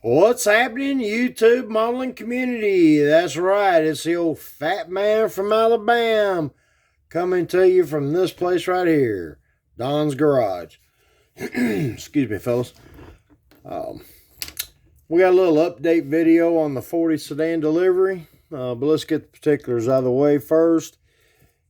What's happening, YouTube modeling community? That's right, it's the old fat man from Alabama coming to you from this place right here, Don's Garage. Excuse me, fellas. Um, we got a little update video on the 40 sedan delivery, but let's get the particulars out of the way first.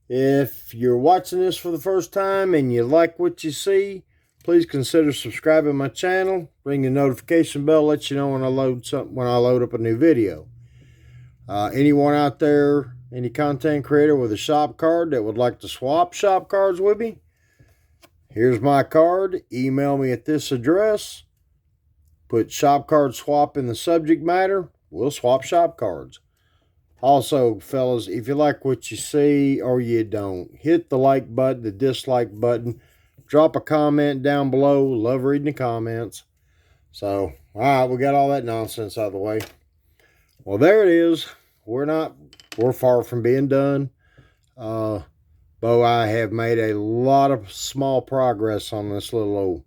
If you're watching this for the first time and you like what you see, please consider subscribing my channel. Ring the notification bell, let you know when I load up a new video. Anyone out there, any content creator with a shop card that would like to swap shop cards with me, here's my card. Email me at this address. Put shop card swap in the subject matter. We'll swap shop cards. Also, fellas, if you like what you see or you don't, hit the like button, the dislike button. Drop a comment down below. Love reading the comments. So, all right, we got all that nonsense out of the way. Well, there it is. We're far from being done. Bo, I have made a lot of small progress on this little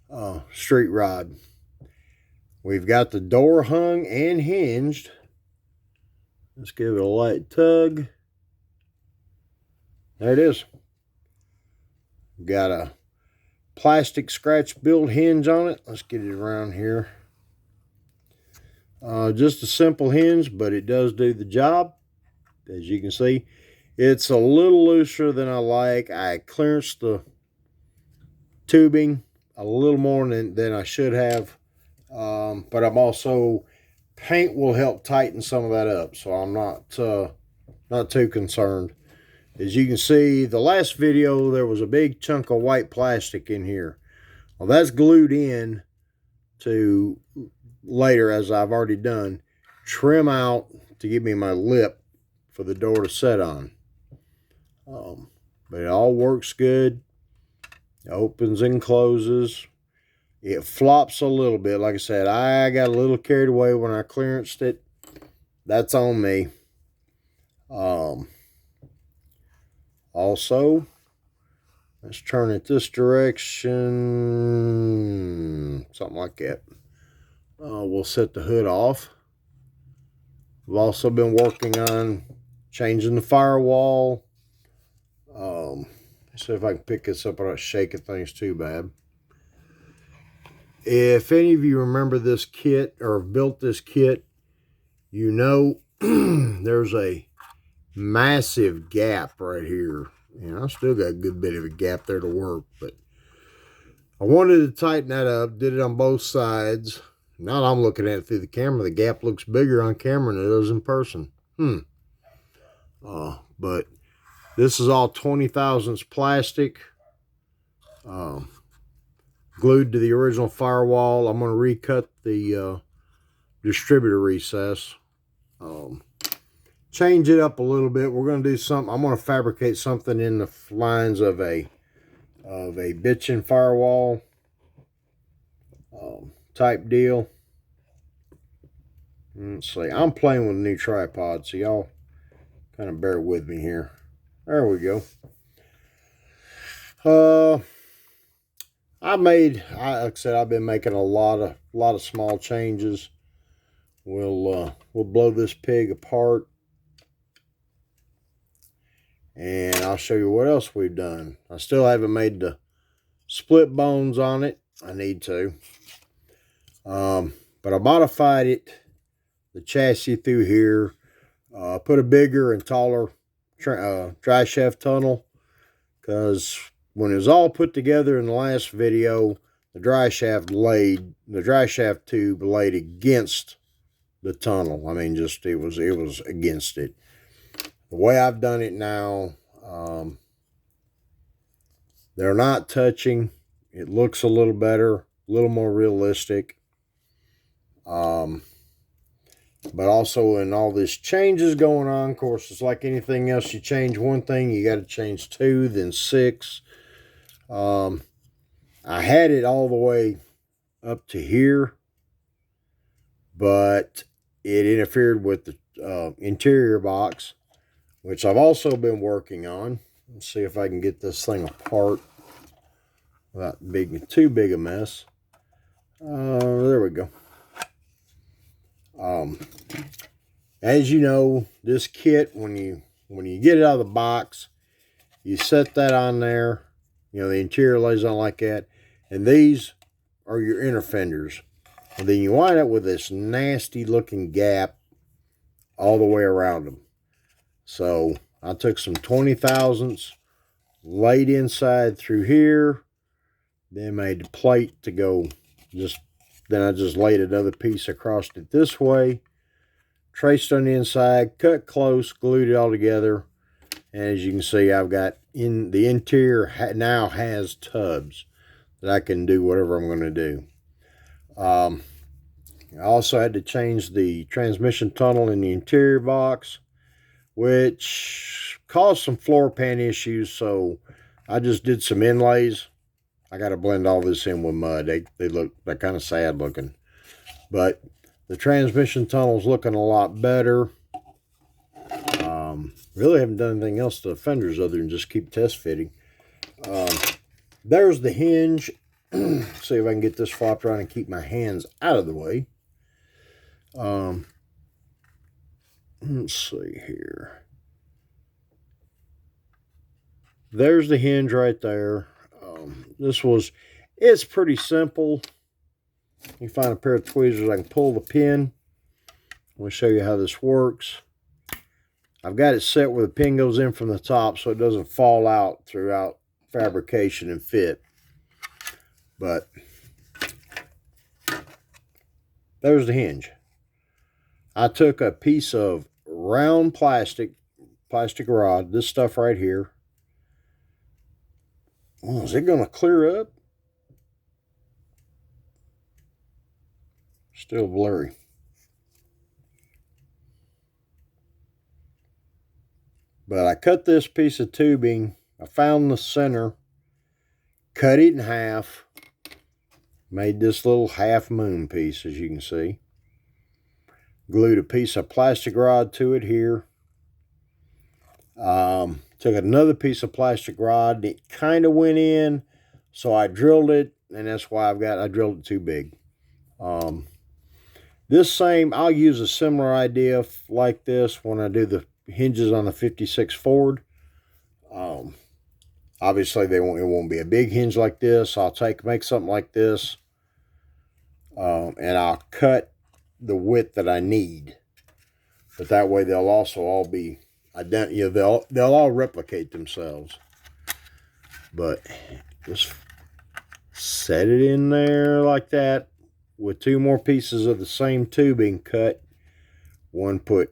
old street rod. We've got the door hung and hinged. Let's give it a light tug. There it is. Got a plastic scratch build hinge on it. Let's get it around here. Just a simple hinge, but it does do the job. As you can see, it's a little looser than I like. I clearanced the tubing a little more than I should have. But I'm also, paint will help tighten some of that up. So I'm not too concerned. As you can see, the last video, there was a big chunk of white plastic in here. Well, that's glued in to later, as I've already done, trim out to give me my lip for the door to set on. But it all works good. It opens and closes. It flops a little bit. Like I said, I got a little carried away when I clearanced it. That's on me. Also, let's turn it this direction, something like that. We'll set the hood off. We've also been working on changing the firewall. Let's see if I can pick this up without shaking things too bad. If any of you remember this kit or have built this kit, you know there's a massive gap right here. And I still got a good bit of a gap there to work, but I wanted to tighten that up. Did it on both sides. Now that I'm looking at it through the camera, the gap looks bigger on camera than it does in person. But this is all 20 thousandths plastic, glued to the original firewall. I'm going to recut the distributor recess. Change it up a little bit. We're going to do something. I'm going to fabricate something in the lines of a bitchin' firewall type deal. Let's see. I'm playing with a new tripod, so y'all kind of bear with me here. There we go. like I said, I've been making a lot of small changes. We'll blow this pig apart, and I'll show you what else we've done. I still haven't made the split bones on it. I need to. But I modified it, the chassis through here. Put a bigger and taller dry shaft tunnel, because when it was all put together in the last video, the dry shaft tube laid against the tunnel. I mean, just it was against it. The way I've done it now, they're not touching. It looks a little better, a little more realistic. But also, in all this changes going on, of course, it's like anything else. You change one thing, you got to change two, then six. I had it all the way up to here, but it interfered with the interior box, which I've also been working on. Let's see if I can get this thing apart without being too big a mess. There we go. As you know, this kit, when you get it out of the box, you set that on there. You know, the interior lays on like that. And these are your inner fenders. And then you wind up with this nasty looking gap all the way around them. So I took some 20 thousandths, laid inside through here, then made the plate to go then I just laid another piece across it this way, traced on the inside, cut close, glued it all together. And as you can see, I've got the interior now has tubs that I can do whatever I'm going to do. I also had to change the transmission tunnel in the interior box, which caused some floor pan issues. So I just did some inlays. I got to blend all this in with mud. They're kind of sad looking, but the transmission tunnel's looking a lot better. Really haven't done anything else to the fenders other than just keep test fitting. There's the hinge. See if I can get this flopped around and keep my hands out of the way. Let's see here. There's the hinge right there. It's pretty simple. You find a pair of tweezers, I can pull the pin. I'm going to show you how this works. I've got it set where the pin goes in from the top so it doesn't fall out throughout fabrication and fit. But there's the hinge. I took a piece of round plastic rod, this stuff right here. Oh, is it going to clear up? Still blurry. But I cut this piece of tubing. I found the center, cut it in half, made this little half moon piece, as you can see. Glued a piece of plastic rod to it here. Took another piece of plastic rod. It kind of went in, so I drilled it, and that's why I drilled it too big. I'll use a similar idea like this when I do the hinges on the 56 Ford. Obviously it won't be a big hinge like this. I'll make something like this, and I'll cut the width that I need. But that way they'll also all be they'll all replicate themselves. But just set it in there like that with two more pieces of the same tubing cut. One put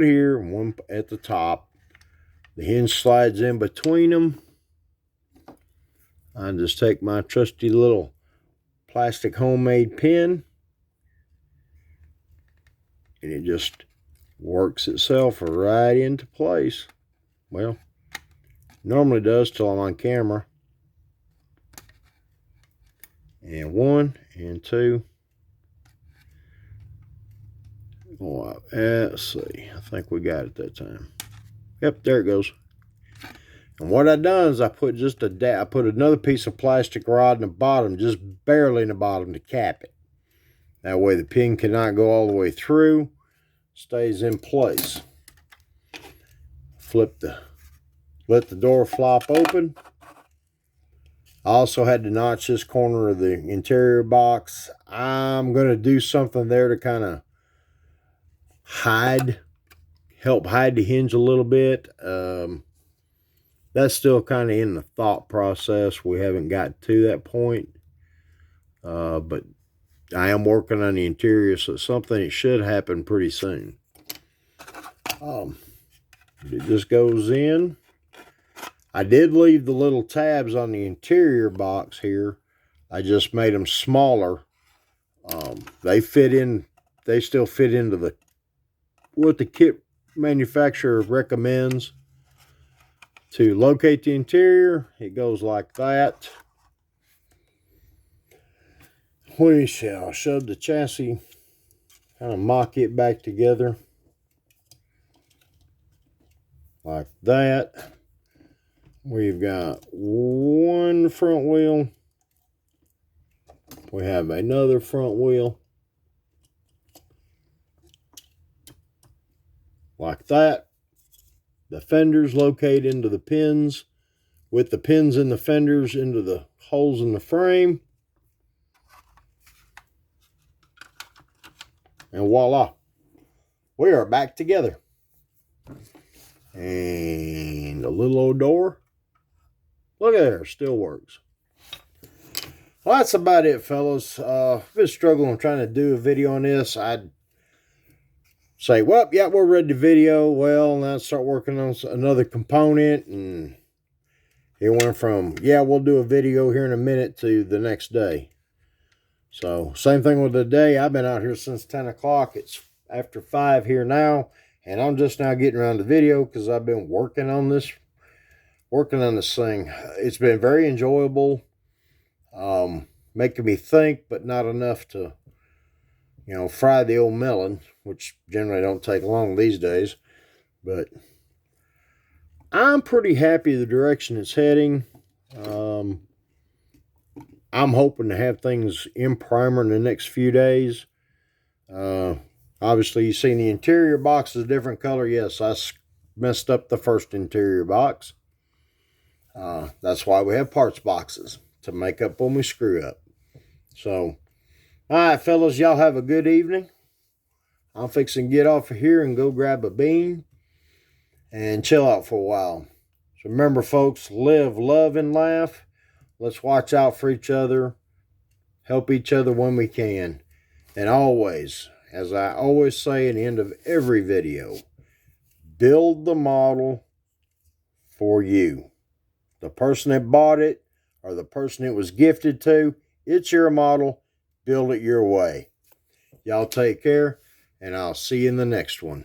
here, one at the top. The hinge slides in between them. I just take my trusty little plastic homemade pin, and it just works itself right into place. Well, normally does till I'm on camera. And one and two. Oh, let's see. I think we got it that time. Yep, there it goes. And what I done is I put another piece of plastic rod in the bottom, just barely in the bottom, to cap it. That way the pin cannot go all the way through. Stays in place. Let the door flop open. I also had to notch this corner of the interior box. I'm going to do something there to kind of help hide the hinge a little bit. That's still kind of in the thought process. We haven't got to that point. But I am working on the interior, so it's something that should happen pretty soon. It just goes in. I did leave the little tabs on the interior box here. I just made them smaller. They still fit into what the kit manufacturer recommends. To locate the interior, it goes like that. We shall shove the chassis, kind of mock it back together like that. We've got one front wheel, We have another front wheel. Like that. The fenders locate into the pins, with the pins in the fenders into the holes in the frame. And voila, we are back together. And the little old door, look at there, still works. Well, that's about it, fellas. I've been struggling trying to do a video on this. I'd say, well, yeah, we're ready to video. Well, and I'd start working on another component, and it went from, yeah, we'll do a video here in a minute to the next day. So, same thing with the day. I've been out here since 10 o'clock. It's after 5 here now, and I'm just now getting around the video because I've been working on this thing. It's been very enjoyable, making me think, but not enough to, fry the old melon, which generally don't take long these days. But I'm pretty happy the direction it's heading. I'm hoping to have things in primer in the next few days. Obviously, you've seen the interior box is a different color. Yes, I messed up the first interior box. That's why we have parts boxes, to make up when we screw up. So, all right, fellas, y'all have a good evening. I'm fixing to get off of here and go grab a bean and chill out for a while. So remember, folks, live, love, and laugh. Let's watch out for each other. Help each other when we can. And always, as I always say at the end of every video, build the model for you. The person that bought it or the person it was gifted to, it's your model. Build it your way. Y'all take care, and I'll see you in the next one.